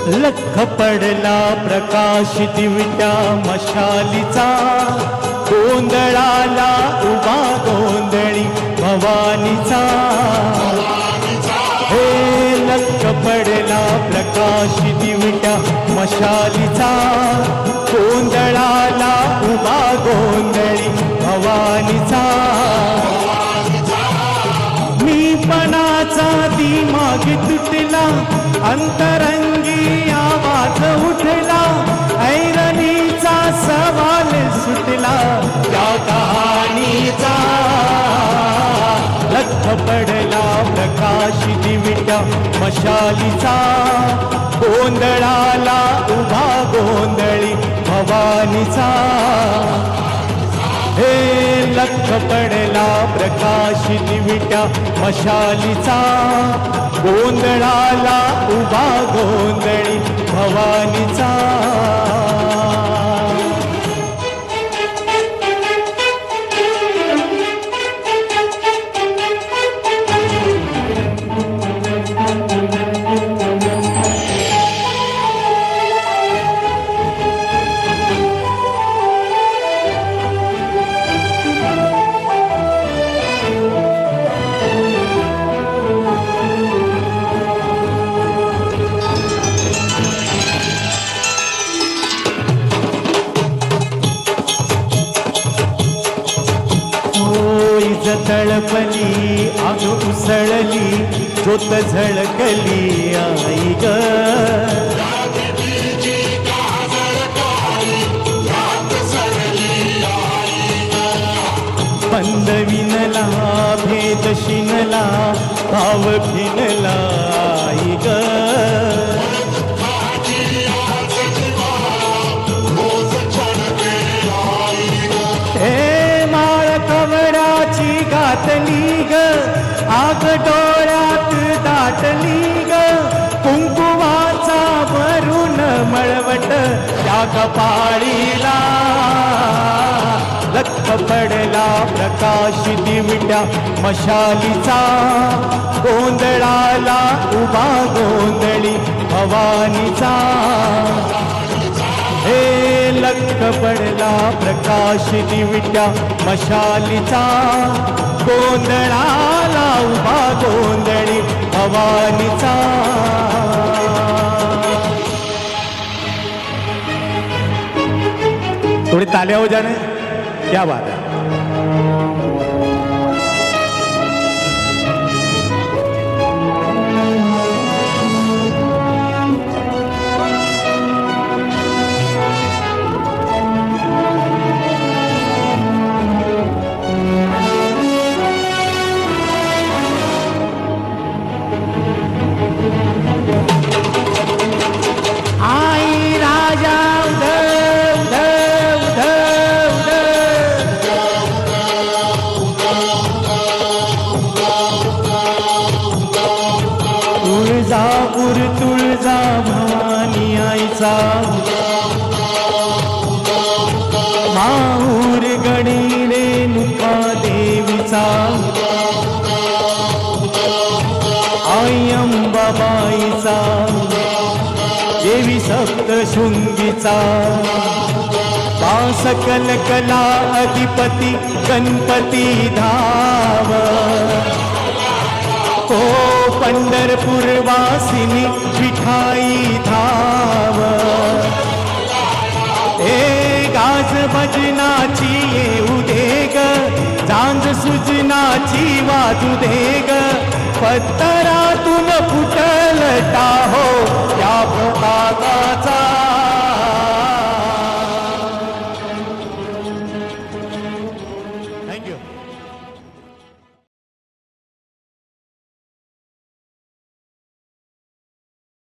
लख पडला प्रकाश दिवट्या मशालीचा, गोंधळाला उभा गोंधळी भवानीचा. हे लख पडला प्रकाश दिवट्या मशालीचा, गोंधळाला उभा गोंधळी भवानीचा. मीपणाचा दिमाग तुटला, अंतरंगी आवाज उठला, ऐरणीचा सवाल सुटला त्या कहाणीचा. लख पडला प्रकाश दिवट्या मशालीचा, गोंधळाला उभा गोंधळी भवानीचा. हे लख पडला प्रकाश दिवट्या मशालीचा, गोंधळाला उभा गोंधळी भवानीचा. तळपली आग उसळली, ज्योत झळकली आई ग. बंद विनला भेद शिनला, भाव भिनला आई ग. घातली ग आग डोळ्यात दाटली ग, कुंकुवाचा भरून मळवट त्या कपाळीला. लख पडला प्रकाश दिवट्या मशालीचा, गोंधळाला उभा गोंधळी भवानीचा. हे लख पडला प्रकाश दिवट्या मशालीचा, गोंधळाला उभा गोंधळी भवानीचा. थोड़ी तालियां हो जाने, क्या बात है. तुळजापूर तुळजा भवानी आईचा, माहूर गणी रेणुका देवीचा, आई अंबाबाईचा, देवी सप्तशृंगीचा. सकल कला अधिपती गणपती धाव, ओ पंढरपूर वासिनी विठाई धाव. ए गाज भजनाची येऊ दे ग, झांज सुजनाची वाजू दे ग, पत्तरा